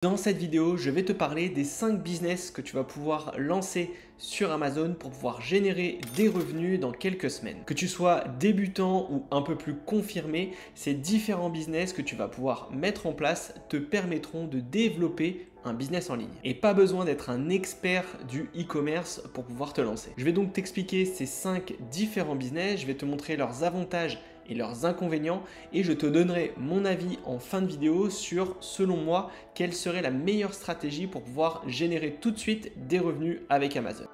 Dans cette vidéo, je vais te parler des 5 business que tu vas pouvoir lancer sur Amazon pour pouvoir générer des revenus dans quelques semaines. Que tu sois débutant ou un peu plus confirmé, ces différents business que tu vas pouvoir mettre en place te permettront de développer un business en ligne. Et pas besoin d'être un expert du e-commerce pour pouvoir te lancer. Je vais donc t'expliquer ces 5 différents business, je vais te montrer leurs avantages et leurs inconvénients et je te donnerai mon avis en fin de vidéo sur, selon moi, quelle serait la meilleure stratégie pour pouvoir générer tout de suite des revenus avec Amazon.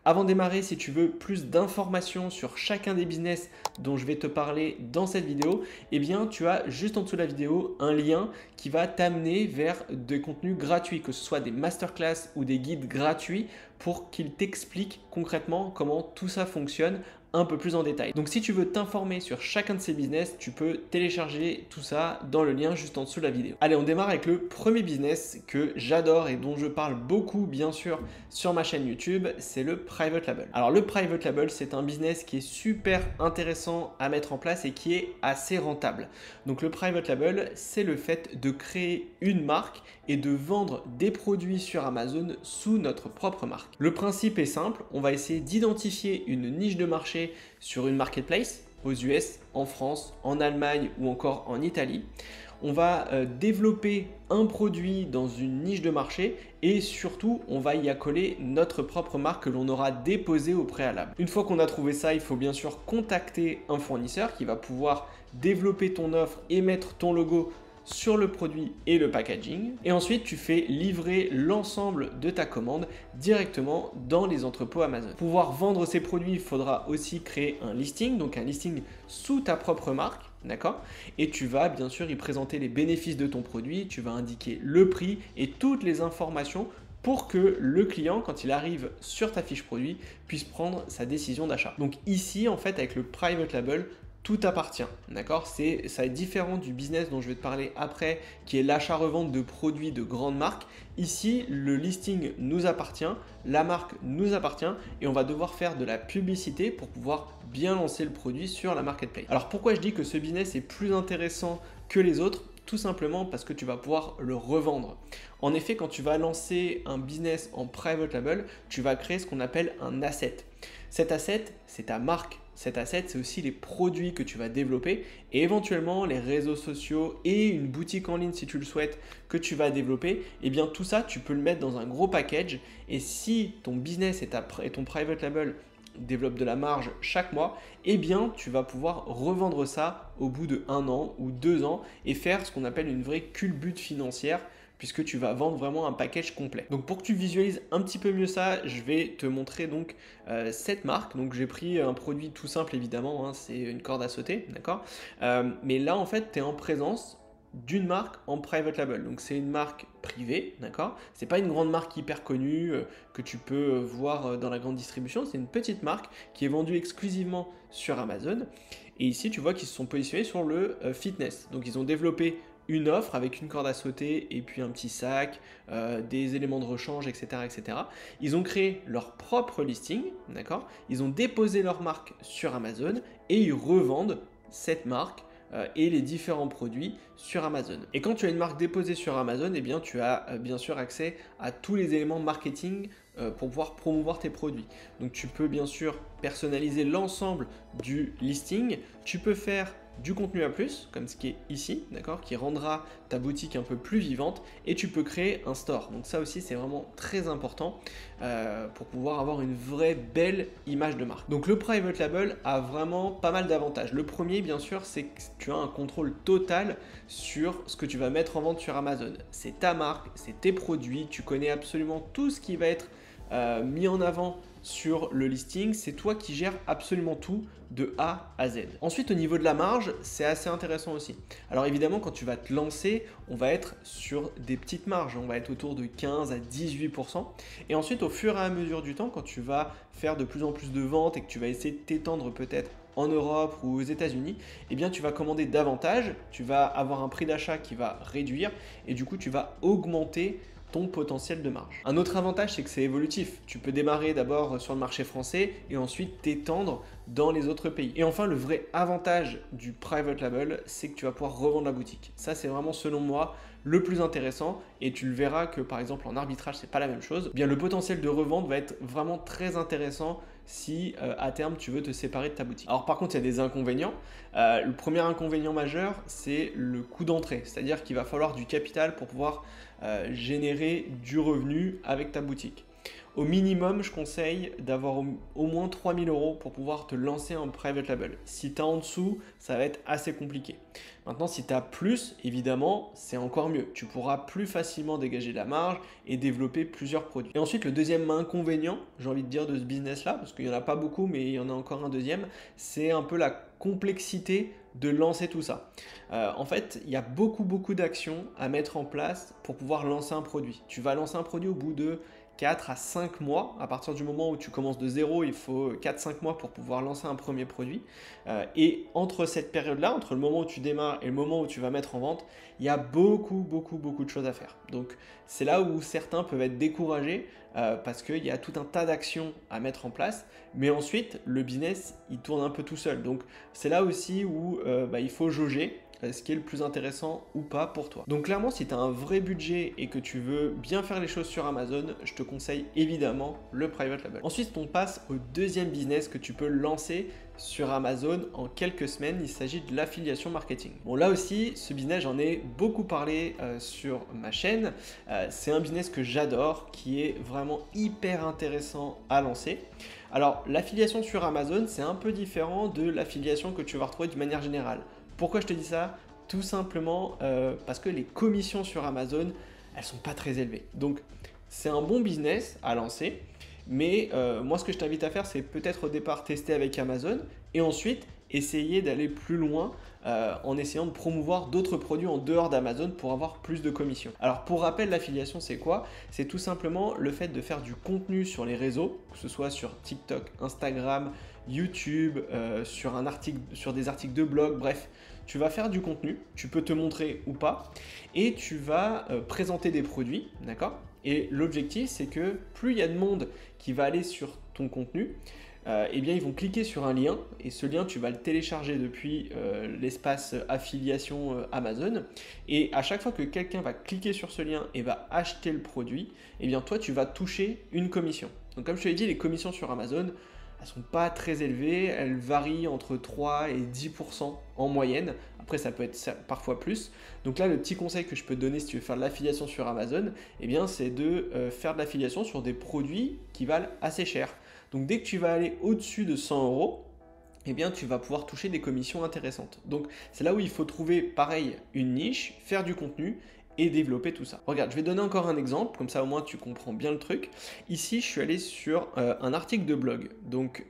Avant de démarrer, si tu veux plus d'informations sur chacun des business dont je vais te parler dans cette vidéo, eh bien tu as juste en dessous de la vidéo un lien qui va t'amener vers des contenus gratuits, que ce soit des masterclass ou des guides gratuits pour qu'ils t'expliquent concrètement comment tout ça fonctionne un peu plus en détail. Donc si tu veux t'informer sur chacun de ces business, tu peux télécharger tout ça dans le lien juste en dessous de la vidéo. Allez, on démarre avec le premier business que j'adore et dont je parle beaucoup bien sûr sur ma chaîne YouTube, c'est le Private Label. Alors le Private Label, c'est un business qui est super intéressant à mettre en place et qui est assez rentable. Donc le Private Label, c'est le fait de créer une marque et de vendre des produits sur Amazon sous notre propre marque. Le principe est simple, on va essayer d'identifier une niche de marché sur une marketplace, aux US, en France, en Allemagne ou encore en Italie. On va développer un produit dans une niche de marché et surtout on va y accoler notre propre marque que l'on aura déposée au préalable. Une fois qu'on a trouvé ça, il faut bien sûr contacter un fournisseur qui va pouvoir développer ton offre et mettre ton logo sur le produit et le packaging. Et ensuite, tu fais livrer l'ensemble de ta commande directement dans les entrepôts Amazon. Pour pouvoir vendre ces produits, il faudra aussi créer un listing, donc un listing sous ta propre marque. D'accord? Et tu vas bien sûr y présenter les bénéfices de ton produit, tu vas indiquer le prix et toutes les informations pour que le client, quand il arrive sur ta fiche produit, puisse prendre sa décision d'achat. Donc ici, en fait, avec le Private Label, tout appartient, d'accord? Ça va être différent du business dont je vais te parler après, qui est l'achat-revente de produits de grandes marques. Ici, le listing nous appartient, la marque nous appartient et on va devoir faire de la publicité pour pouvoir bien lancer le produit sur la marketplace. Alors pourquoi je dis que ce business est plus intéressant que les autres? Tout simplement parce que tu vas pouvoir le revendre. En effet, quand tu vas lancer un business en private label, tu vas créer ce qu'on appelle un asset. Cet asset, c'est ta marque. Cet asset, c'est aussi les produits que tu vas développer et éventuellement les réseaux sociaux et une boutique en ligne si tu le souhaites que tu vas développer. Et bien tout ça, tu peux le mettre dans un gros package et si ton business et ton private label développe de la marge chaque mois, eh bien tu vas pouvoir revendre ça au bout de 1 an ou 2 ans et faire ce qu'on appelle une vraie culbute financière puisque tu vas vendre vraiment un package complet. Donc pour que tu visualises un petit peu mieux ça, je vais te montrer donc cette marque. Donc j'ai pris un produit tout simple évidemment, hein, c'est une corde à sauter, d'accord. Mais là en fait tu es en présence d'une marque en private label. Donc c'est une marque privée, d'accord? C'est pas une grande marque hyper connue que tu peux voir dans la grande distribution, c'est une petite marque qui est vendue exclusivement sur Amazon. Et ici tu vois qu'ils se sont positionnés sur le fitness. Donc ils ont développé une offre avec une corde à sauter et puis un petit sac, des éléments de rechange, etc., etc. Ils ont créé leur propre listing, d'accord? Ils ont déposé leur marque sur Amazon et ils revendent cette marque et les différents produits sur Amazon. Et quand tu as une marque déposée sur Amazon, eh bien, tu as bien sûr accès à tous les éléments marketing pour pouvoir promouvoir tes produits. Donc tu peux bien sûr personnaliser l'ensemble du listing, tu peux faire du contenu à plus, comme ce qui est ici, d'accord, qui rendra ta boutique un peu plus vivante et tu peux créer un store. Donc ça aussi c'est vraiment très important pour pouvoir avoir une vraie belle image de marque. Donc le private label a vraiment pas mal d'avantages. Le premier bien sûr c'est que tu as un contrôle total sur ce que tu vas mettre en vente sur Amazon. C'est ta marque, c'est tes produits, tu connais absolument tout ce qui va être mis en avant sur le listing, c'est toi qui gères absolument tout de A à Z. Ensuite, au niveau de la marge, c'est assez intéressant aussi. Alors évidemment, quand tu vas te lancer, on va être sur des petites marges, on va être autour de 15 à 18%. Et ensuite, au fur et à mesure du temps, quand tu vas faire de plus en plus de ventes et que tu vas essayer de t'étendre peut-être en Europe ou aux États-Unis, eh bien tu vas commander davantage, tu vas avoir un prix d'achat qui va réduire et du coup tu vas augmenter ton potentiel de marge. Un autre avantage, c'est que c'est évolutif. Tu peux démarrer d'abord sur le marché français et ensuite t'étendre dans les autres pays. Et enfin, le vrai avantage du private label, c'est que tu vas pouvoir revendre la boutique. Ça, c'est vraiment selon moi le plus intéressant, et tu le verras que par exemple en arbitrage, c'est pas la même chose. Bien, le potentiel de revente va être vraiment très intéressant si à terme tu veux te séparer de ta boutique. Alors par contre, il y a des inconvénients. Le premier inconvénient majeur, c'est le coût d'entrée, c'est-à-dire qu'il va falloir du capital pour pouvoir générer du revenu avec ta boutique. Au minimum, je conseille d'avoir au moins 3 000 € pour pouvoir te lancer en private label. Si tu as en dessous, ça va être assez compliqué. Maintenant, si tu as plus, évidemment, c'est encore mieux. Tu pourras plus facilement dégager de la marge et développer plusieurs produits. Et ensuite, le deuxième inconvénient, j'ai envie de dire, de ce business-là, parce qu'il n'y en a pas beaucoup, mais il y en a encore un deuxième, c'est un peu la complexité de lancer tout ça. En fait, il y a beaucoup d'actions à mettre en place pour pouvoir lancer un produit. Tu vas lancer un produit au bout de 4 à 5 mois. À partir du moment où tu commences de zéro, il faut 4-5 mois pour pouvoir lancer un premier produit. Et entre cette période-là, entre le moment où tu démarres et le moment où tu vas mettre en vente, il y a beaucoup de choses à faire. Donc c'est là où certains peuvent être découragés parce qu'il y a tout un tas d'actions à mettre en place. Mais ensuite, le business, il tourne un peu tout seul. Donc c'est là aussi où il faut jauger ce qui est le plus intéressant ou pas pour toi. Donc clairement, si tu as un vrai budget et que tu veux bien faire les choses sur Amazon, je te conseille évidemment le private label. Ensuite, on passe au deuxième business que tu peux lancer sur Amazon en quelques semaines. Il s'agit de l'affiliation marketing. Bon, là aussi, ce business, j'en ai beaucoup parlé sur ma chaîne. C'est un business que j'adore, qui est vraiment hyper intéressant à lancer. Alors, l'affiliation sur Amazon, c'est un peu différent de l'affiliation que tu vas retrouver de manière générale. Pourquoi je te dis ça? Tout simplement parce que les commissions sur Amazon, elles sont pas très élevées. Donc, c'est un bon business à lancer. Mais moi, ce que je t'invite à faire, c'est peut-être au départ tester avec Amazon et ensuite essayer d'aller plus loin en essayant de promouvoir d'autres produits en dehors d'Amazon pour avoir plus de commissions. Alors, pour rappel, l'affiliation, c'est quoi? C'est tout simplement le fait de faire du contenu sur les réseaux, que ce soit sur TikTok, Instagram, YouTube, sur des articles de blog, bref. Tu vas faire du contenu, tu peux te montrer ou pas, et tu vas présenter des produits, d'accord? Et l'objectif, c'est que plus il y a de monde qui va aller sur ton contenu, eh bien, ils vont cliquer sur un lien, et ce lien, tu vas le télécharger depuis l'espace affiliation Amazon. Et à chaque fois que quelqu'un va cliquer sur ce lien et va acheter le produit, eh bien, toi, tu vas toucher une commission. Donc, comme je te l'ai dit, les commissions sur Amazon, elles ne sont pas très élevées, elles varient entre 3 et 10% en moyenne. Après, ça peut être parfois plus. Donc là, le petit conseil que je peux te donner si tu veux faire de l'affiliation sur Amazon, eh bien, c'est de faire de l'affiliation sur des produits qui valent assez cher. Donc dès que tu vas aller au-dessus de 100 €, eh bien, tu vas pouvoir toucher des commissions intéressantes. Donc c'est là où il faut trouver, pareil, une niche, faire du contenu et développer tout ça. Regarde, je vais donner encore un exemple, comme ça au moins tu comprends bien le truc. Ici, je suis allé sur un article de blog, donc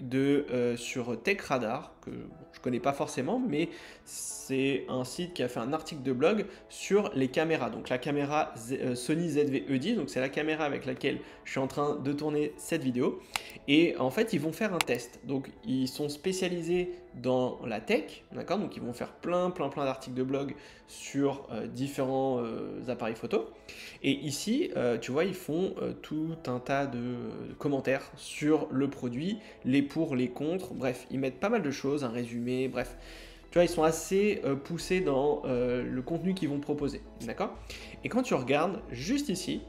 sur TechRadar, que je connais pas forcément, mais c'est un site qui a fait un article de blog sur les caméras. Donc la caméra Sony ZV-E10, donc c'est la caméra avec laquelle je suis en train de tourner cette vidéo. Et en fait, ils vont faire un test. Donc ils sont spécialisés dans la tech, d'accord? Donc ils vont faire plein d'articles de blog sur différents appareils photo. Et ici, tu vois, ils font tout un tas de commentaires sur le produit, les pour, les contre, bref, ils mettent pas mal de choses, un résumé, bref. Tu vois, ils sont assez poussés dans le contenu qu'ils vont proposer, d'accord? Et quand tu regardes juste ici,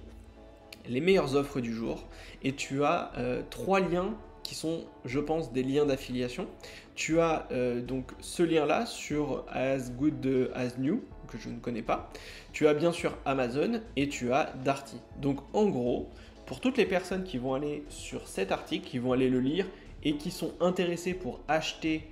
les meilleures offres du jour, et tu as 3 liens qui sont, je pense, des liens d'affiliation. Tu as donc ce lien-là sur As Good As New, que je ne connais pas. Tu as bien sûr Amazon et tu as Darty. Donc en gros, pour toutes les personnes qui vont aller sur cet article, qui vont aller le lire et qui sont intéressées pour acheter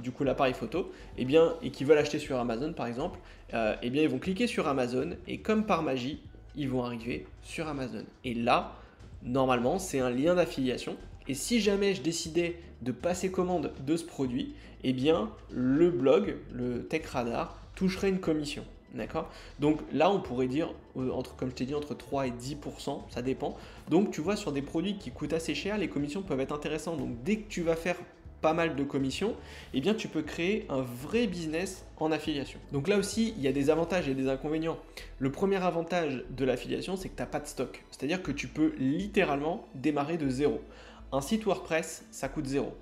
du coup l'appareil photo, et qui veulent acheter sur Amazon par exemple, eh bien ils vont cliquer sur Amazon et comme par magie, ils vont arriver sur Amazon. Et là, normalement, c'est un lien d'affiliation. Et si jamais je décidais de passer commande de ce produit, eh bien, le blog, le TechRadar, toucherait une commission. D'accord? Donc là, on pourrait dire, comme je t'ai dit, entre 3 et 10%, ça dépend. Donc tu vois, sur des produits qui coûtent assez cher, les commissions peuvent être intéressantes. Donc dès que tu vas faire pas mal de commissions, eh bien tu peux créer un vrai business en affiliation. Donc là aussi, il y a des avantages et des inconvénients. Le premier avantage de l'affiliation, c'est que tu n'as pas de stock. C'est-à-dire que tu peux littéralement démarrer de zéro. Un site WordPress, ça coûte zéro.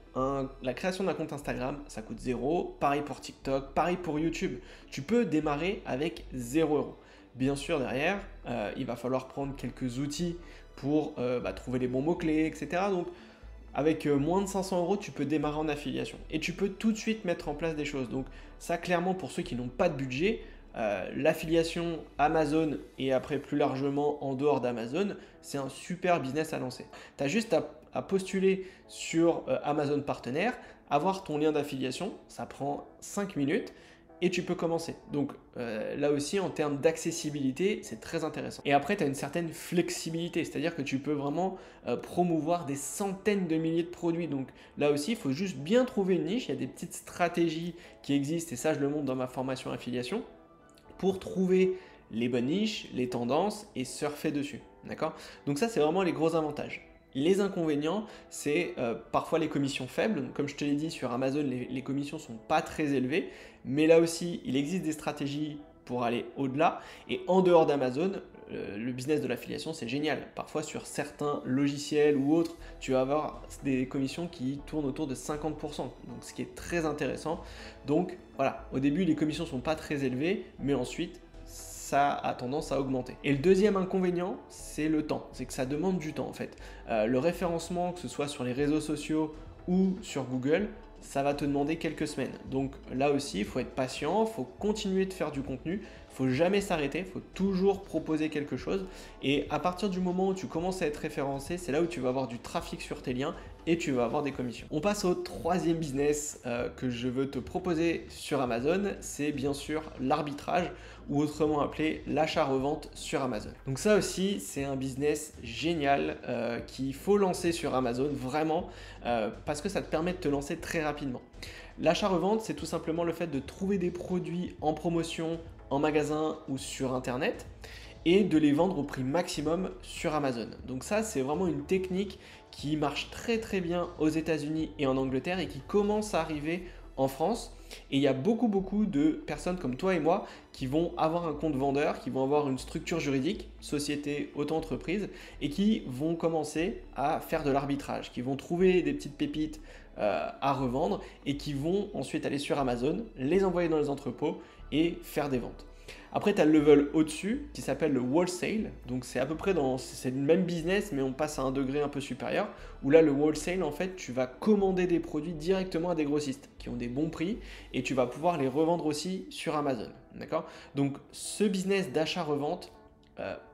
La création d'un compte Instagram, ça coûte zéro. Pareil pour TikTok, pareil pour YouTube. Tu peux démarrer avec 0 €. Bien sûr, derrière, il va falloir prendre quelques outils pour trouver les bons mots-clés, etc. Donc, avec moins de 500 €, tu peux démarrer en affiliation. Et tu peux tout de suite mettre en place des choses. Donc, ça, clairement, pour ceux qui n'ont pas de budget, l'affiliation Amazon et après plus largement en dehors d'Amazon, c'est un super business à lancer. Tu as juste à postuler sur Amazon Partenaire, avoir ton lien d'affiliation, ça prend 5 minutes et tu peux commencer. Donc là aussi, en termes d'accessibilité, c'est très intéressant. Et après, tu as une certaine flexibilité, c'est-à-dire que tu peux vraiment promouvoir des centaines de milliers de produits. Donc là aussi, il faut juste bien trouver une niche. Il y a des petites stratégies qui existent et ça, je le montre dans ma formation affiliation, pour trouver les bonnes niches, les tendances et surfer dessus. D'accord? Donc ça, c'est vraiment les gros avantages. Les inconvénients, c'est parfois les commissions faibles. Donc, comme je te l'ai dit, sur Amazon, les commissions ne sont pas très élevées. Mais là aussi, il existe des stratégies pour aller au-delà. Et en dehors d'Amazon, le business de l'affiliation, c'est génial. Parfois, sur certains logiciels ou autres, tu vas avoir des commissions qui tournent autour de 50%. Donc, ce qui est très intéressant. Donc, voilà, au début, les commissions ne sont pas très élevées, mais ensuite, ça a tendance à augmenter. Et le deuxième inconvénient, c'est le temps. C'est que ça demande du temps, en fait. Le référencement, que ce soit sur les réseaux sociaux ou sur Google, ça va te demander quelques semaines. Donc là aussi, il faut être patient, il faut continuer de faire du contenu, il ne faut jamais s'arrêter, il faut toujours proposer quelque chose. Et à partir du moment où tu commences à être référencé, c'est là où tu vas avoir du trafic sur tes liens et tu vas avoir des commissions. On passe au troisième business que je veux te proposer sur Amazon, c'est bien sûr l'arbitrage ou autrement appelé l'achat-revente sur Amazon. Donc ça aussi, c'est un business génial qu'il faut lancer sur Amazon vraiment parce que ça te permet de te lancer très rapidement. L'achat-revente, c'est tout simplement le fait de trouver des produits en promotion en magasin ou sur Internet et de les vendre au prix maximum sur Amazon. Donc ça, c'est vraiment une technique qui marche très très bien aux États-Unis et en Angleterre et qui commence à arriver en France. Et il y a beaucoup de personnes comme toi et moi qui vont avoir un compte vendeur, qui vont avoir une structure juridique, société, auto-entreprise, et qui vont commencer à faire de l'arbitrage, qui vont trouver des petites pépites à revendre et qui vont ensuite aller sur Amazon, les envoyer dans les entrepôts et faire des ventes. Après, tu as le level au-dessus qui s'appelle le wholesale. Donc, c'est à peu près c'est le même business, mais on passe à un degré un peu supérieur. Où là, le wholesale, en fait, tu vas commander des produits directement à des grossistes qui ont des bons prix et tu vas pouvoir les revendre aussi sur Amazon. D'accord? Donc, ce business d'achat-revente,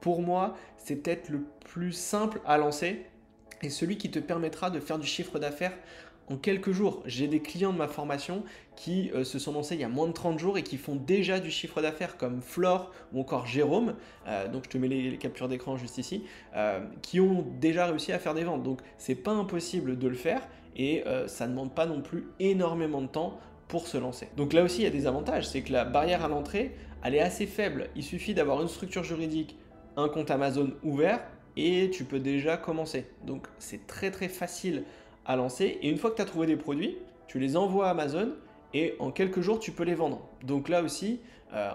pour moi, c'est peut-être le plus simple à lancer et celui qui te permettra de faire du chiffre d'affaires en quelques jours. J'ai des clients de ma formation qui se sont lancés il y a moins de 30 jours et qui font déjà du chiffre d'affaires comme Flore ou encore Jérôme, donc je te mets les captures d'écran juste ici, qui ont déjà réussi à faire des ventes. Donc c'est pas impossible de le faire et ça ne demande pas non plus énormément de temps pour se lancer. Donc là aussi il y a des avantages, c'est que la barrière à l'entrée elle est assez faible. Il suffit d'avoir une structure juridique, un compte Amazon ouvert et tu peux déjà commencer. Donc c'est très très facile à lancer et une fois que tu as trouvé des produits, tu les envoies à Amazon et en quelques jours tu peux les vendre. Donc là aussi,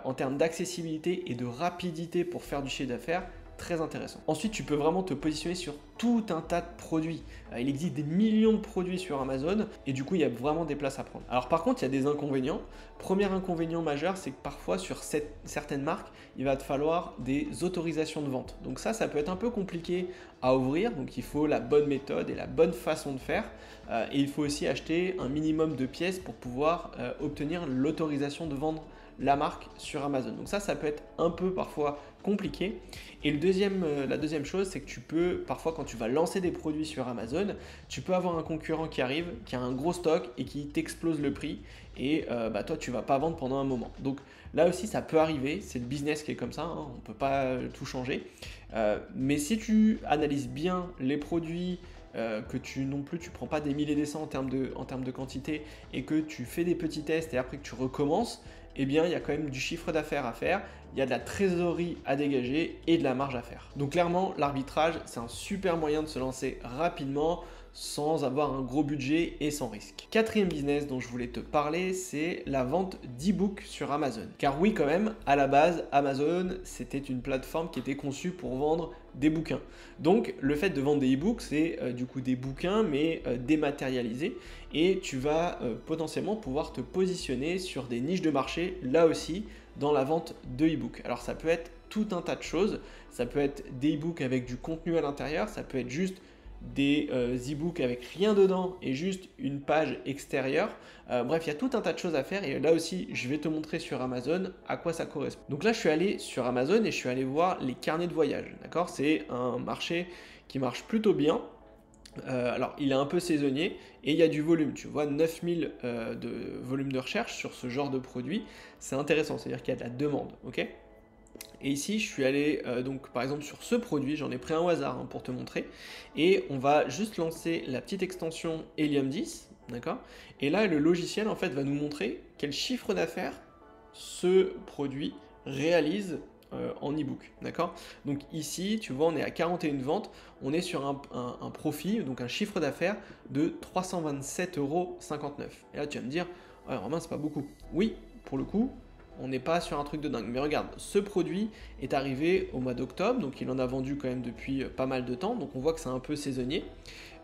en termes d'accessibilité et de rapidité pour faire du chiffre d'affaires, très intéressant. Ensuite, tu peux vraiment te positionner sur tout un tas de produits. Il existe des millions de produits sur Amazon et du coup, il y a vraiment des places à prendre. Alors par contre, il y a des inconvénients. Premier inconvénient majeur, c'est que parfois sur certaines marques, il va te falloir des autorisations de vente. Donc ça peut être un peu compliqué à ouvrir. Donc il faut la bonne méthode et la bonne façon de faire. Et il faut aussi acheter un minimum de pièces pour pouvoir obtenir l'autorisation de vendre la marque sur Amazon. Donc ça peut être un peu parfois compliqué. Et la deuxième chose, c'est que tu peux, parfois quand tu vas lancer des produits sur Amazon, tu peux avoir un concurrent qui arrive, qui a un gros stock et qui t'explose le prix et toi tu vas pas vendre pendant un moment. Donc là aussi ça peut arriver, c'est le business qui est comme ça, hein, on ne peut pas tout changer. Mais si tu analyses bien les produits, que tu prends pas des milliers et des cents en termes de quantité et que tu fais des petits tests et après que tu recommences, eh bien il y a quand même du chiffre d'affaires à faire, il y a de la trésorerie à dégager et de la marge à faire. Donc clairement, l'arbitrage, c'est un super moyen de se lancer rapidement, sans avoir un gros budget et sans risque. Quatrième business dont je voulais te parler, c'est la vente d'e-books sur Amazon. Car oui, quand même, à la base, Amazon, c'était une plateforme qui était conçue pour vendre des bouquins. Donc le fait de vendre des e-books, c'est du coup des bouquins mais dématérialisés, et tu vas potentiellement pouvoir te positionner sur des niches de marché là aussi dans la vente de e-books. Alors ça peut être tout un tas de choses, ça peut être des e-books avec du contenu à l'intérieur, ça peut être juste des e-books avec rien dedans et juste une page extérieure. Bref, il y a tout un tas de choses à faire, et là aussi je vais te montrer sur Amazon à quoi ça correspond. Donc là je suis allé sur Amazon et je suis allé voir les carnets de voyage, d'accord? C'est un marché qui marche plutôt bien. Alors il est un peu saisonnier et il y a du volume, tu vois, 9000 de volume de recherche sur ce genre de produit, c'est intéressant, c'est-à-dire qu'il y a de la demande, ok? Et ici, je suis allé, donc par exemple sur ce produit, j'en ai pris un au hasard pour te montrer, et on va juste lancer la petite extension Helium 10, d'accord? Et là, le logiciel en fait va nous montrer quel chiffre d'affaires ce produit réalise en e-book, d'accord? Donc ici, tu vois, on est à 41 ventes, on est sur un profit, donc un chiffre d'affaires de 327,59 €. Et là, tu vas me dire, ouais, Romain, c'est pas beaucoup. Oui, pour le coup, on n'est pas sur un truc de dingue. Mais regarde, ce produit est arrivé au mois d'octobre, donc il en a vendu quand même depuis pas mal de temps, donc on voit que c'est un peu saisonnier.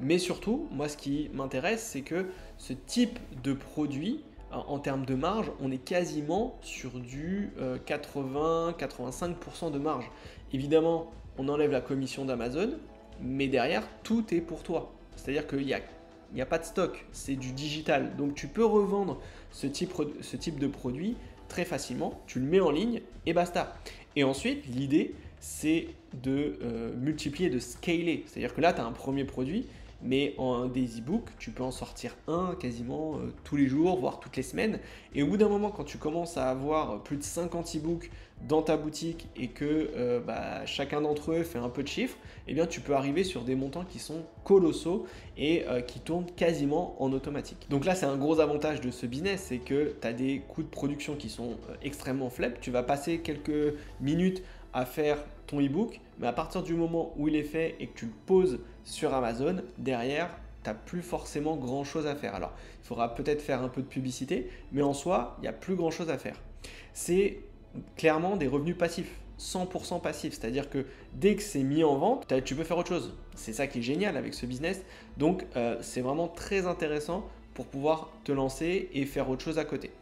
Mais surtout, moi ce qui m'intéresse, c'est que ce type de produit, en termes de marge, on est quasiment sur du 80-85% de marge. Évidemment, on enlève la commission d'Amazon, mais derrière, tout est pour toi. C'est-à-dire qu'il n'y a pas de stock, c'est du digital. Donc tu peux revendre ce type de produit très facilement, tu le mets en ligne et basta. Et ensuite, l'idée, c'est de multiplier, de scaler. C'est-à-dire que là, tu as un premier produit, mais en des e-books, tu peux en sortir un quasiment tous les jours, voire toutes les semaines. Et au bout d'un moment, quand tu commences à avoir plus de 50 e-books dans ta boutique et que chacun d'entre eux fait un peu de chiffre, eh bien tu peux arriver sur des montants qui sont colossaux et qui tournent quasiment en automatique. Donc là, c'est un gros avantage de ce business, c'est que tu as des coûts de production qui sont extrêmement faibles. Tu vas passer quelques minutes à faire ton e-book, mais à partir du moment où il est fait et que tu le poses sur Amazon, derrière, tu n'as plus forcément grand chose à faire. Alors, il faudra peut-être faire un peu de publicité, mais en soi, il n'y a plus grand chose à faire. C'est clairement des revenus passifs, 100% passifs, c'est-à-dire que dès que c'est mis en vente, tu peux faire autre chose. C'est ça qui est génial avec ce business. Donc, c'est vraiment très intéressant pour pouvoir te lancer et faire autre chose à côté.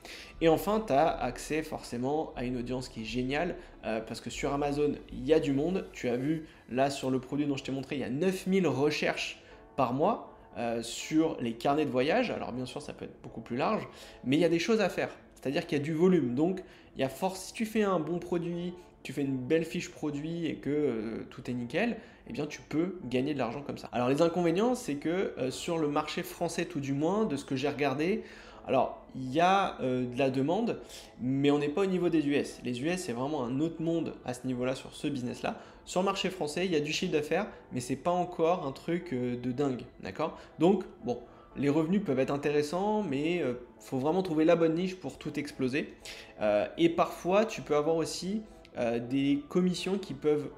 Et enfin, tu as accès forcément à une audience qui est géniale parce que sur Amazon, il y a du monde. Tu as vu là sur le produit dont je t'ai montré, il y a 9000 recherches par mois sur les carnets de voyage. Alors bien sûr, ça peut être beaucoup plus large, mais il y a des choses à faire. C'est-à-dire qu'il y a du volume. Donc, il y a si tu fais un bon produit, tu fais une belle fiche produit et que tout est nickel, eh bien tu peux gagner de l'argent comme ça. Alors les inconvénients, c'est que sur le marché français tout du moins, de ce que j'ai regardé, alors il y a de la demande, mais on n'est pas au niveau des US. Les US, c'est vraiment un autre monde à ce niveau-là, sur ce business-là. Sur le marché français, il y a du chiffre d'affaires, mais c'est pas encore un truc de dingue, d'accord? Donc, bon, les revenus peuvent être intéressants, mais il faut vraiment trouver la bonne niche pour tout exploser. Et parfois, tu peux avoir aussi des commissions qui peuvent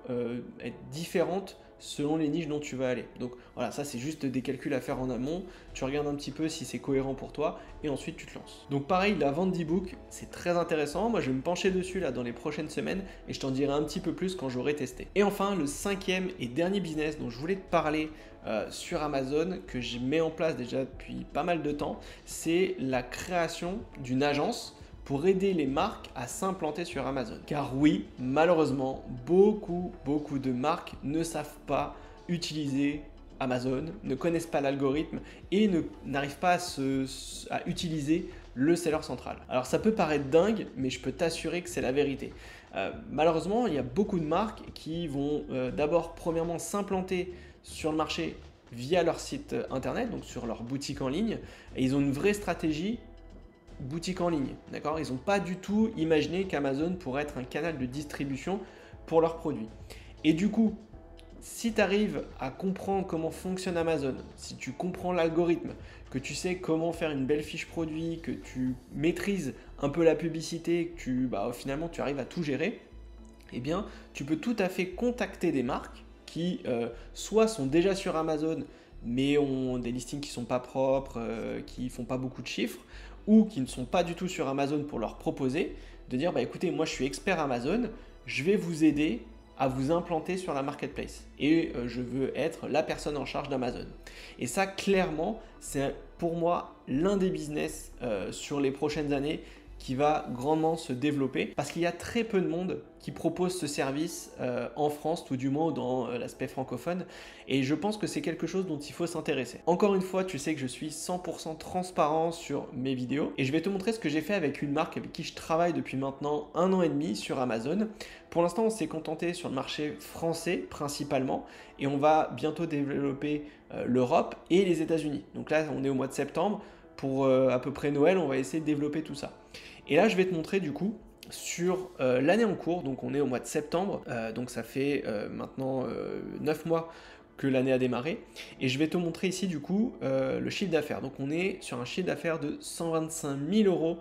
être différentes selon les niches dont tu vas aller. Donc voilà, ça c'est juste des calculs à faire en amont. Tu regardes un petit peu si c'est cohérent pour toi et ensuite tu te lances. Donc pareil, la vente d'e-book, c'est très intéressant. Moi je vais me pencher dessus là dans les prochaines semaines et je t'en dirai un petit peu plus quand j'aurai testé. Et enfin, le cinquième et dernier business dont je voulais te parler sur Amazon, que je mets en place déjà depuis pas mal de temps, c'est la création d'une agence pour aider les marques à s'implanter sur Amazon. Car oui, malheureusement, beaucoup de marques ne savent pas utiliser Amazon, ne connaissent pas l'algorithme et n'arrivent pas à utiliser le seller central. Alors ça peut paraître dingue, mais je peux t'assurer que c'est la vérité. Malheureusement, il y a beaucoup de marques qui vont d'abord, premièrement, s'implanter sur le marché via leur site internet, donc sur leur boutique en ligne, et ils ont une vraie stratégie boutique en ligne, d'accord? Ils n'ont pas du tout imaginé qu'Amazon pourrait être un canal de distribution pour leurs produits. Et du coup, si tu arrives à comprendre comment fonctionne Amazon, si tu comprends l'algorithme, que tu sais comment faire une belle fiche produit, que tu maîtrises un peu la publicité, que finalement tu arrives à tout gérer, eh bien, tu peux tout à fait contacter des marques qui soit sont déjà sur Amazon, mais ont des listings qui sont pas propres, qui font pas beaucoup de chiffres, ou qui ne sont pas du tout sur Amazon pour leur proposer, de dire bah écoutez, moi je suis expert Amazon, je vais vous aider à vous implanter sur la marketplace et je veux être la personne en charge d'Amazon. Et ça, clairement, c'est pour moi l'un des business sur les prochaines années qui va grandement se développer parce qu'il y a très peu de monde qui propose ce service en France, tout du moins dans l'aspect francophone, et je pense que c'est quelque chose dont il faut s'intéresser. Encore une fois, tu sais que je suis 100% transparent sur mes vidéos et je vais te montrer ce que j'ai fait avec une marque avec qui je travaille depuis maintenant 1 an et demi sur Amazon. Pour l'instant, on s'est contenté sur le marché français principalement et on va bientôt développer l'Europe et les États-Unis. Donc là, on est au mois de septembre. Pour à peu près Noël, on va essayer de développer tout ça. Et là, je vais te montrer du coup sur l'année en cours, donc on est au mois de septembre, donc ça fait maintenant 9 mois que l'année a démarré, et je vais te montrer ici du coup le chiffre d'affaires. Donc on est sur un chiffre d'affaires de 125 000 euros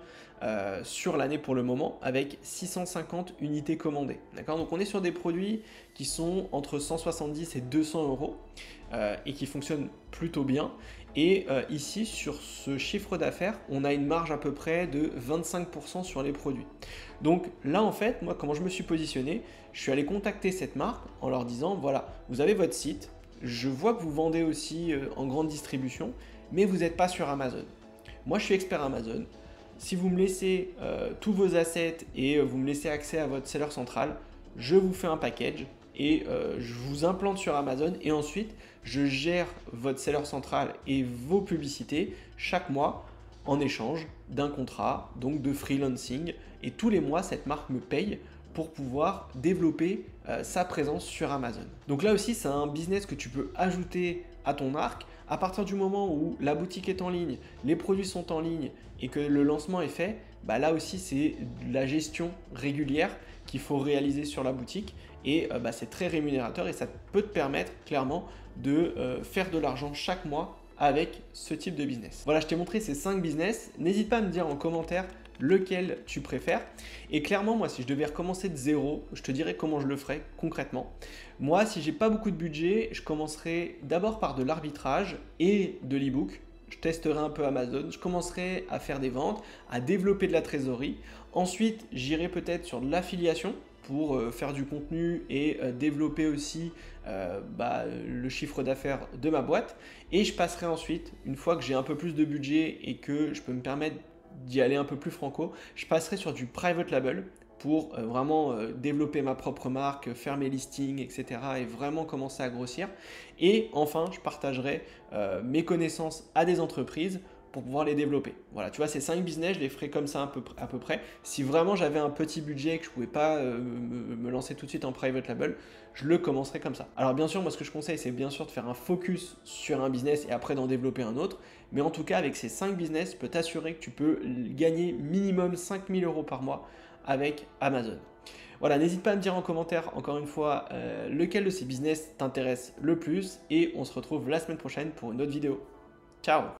sur l'année pour le moment, avec 650 unités commandées. D'accord. Donc on est sur des produits qui sont entre 170 et 200 euros et qui fonctionnent plutôt bien. Et ici, sur ce chiffre d'affaires, on a une marge à peu près de 25% sur les produits. Donc là, en fait, moi, comment je me suis positionné, je suis allé contacter cette marque en leur disant, voilà, vous avez votre site, je vois que vous vendez aussi en grande distribution, mais vous n'êtes pas sur Amazon. Moi, je suis expert Amazon. Si vous me laissez tous vos assets et vous me laissez accès à votre seller central, je vous fais un package et je vous implante sur Amazon et ensuite je gère votre seller central et vos publicités chaque mois en échange d'un contrat, donc de freelancing, et tous les mois cette marque me paye pour pouvoir développer sa présence sur Amazon. Donc là aussi, c'est un business que tu peux ajouter à ton arc à partir du moment où la boutique est en ligne, les produits sont en ligne et que le lancement est fait. Bah là aussi, c'est la gestion régulière qu'il faut réaliser sur la boutique et c'est très rémunérateur et ça peut te permettre clairement de faire de l'argent chaque mois avec ce type de business. Voilà, je t'ai montré ces 5 business. N'hésite pas à me dire en commentaire lequel tu préfères. Et clairement, moi, si je devais recommencer de zéro, je te dirais comment je le ferais concrètement. Moi, si j'ai pas beaucoup de budget, je commencerai d'abord par de l'arbitrage et de l'e-book. Je testerai un peu Amazon, je commencerai à faire des ventes, à développer de la trésorerie. Ensuite, j'irai peut-être sur de l'affiliation pour faire du contenu et développer aussi le chiffre d'affaires de ma boîte. Et je passerai ensuite, une fois que j'ai un peu plus de budget et que je peux me permettre d'y aller un peu plus franco, je passerai sur du private label pour vraiment développer ma propre marque, faire mes listings, etc. et vraiment commencer à grossir. Et enfin, je partagerai mes connaissances à des entreprises pour pouvoir les développer. Voilà, tu vois, ces 5 business, je les ferai comme ça à peu près. Si vraiment j'avais un petit budget et que je ne pouvais pas me lancer tout de suite en private label, je le commencerai comme ça. Alors bien sûr, moi ce que je conseille, c'est bien sûr de faire un focus sur un business et après d'en développer un autre. Mais en tout cas, avec ces 5 business, je peux t'assurer que tu peux gagner minimum 5 000 euros par mois avec Amazon. Voilà, n'hésite pas à me dire en commentaire, encore une fois, lequel de ces business t'intéresse le plus. Et on se retrouve la semaine prochaine pour une autre vidéo. Ciao!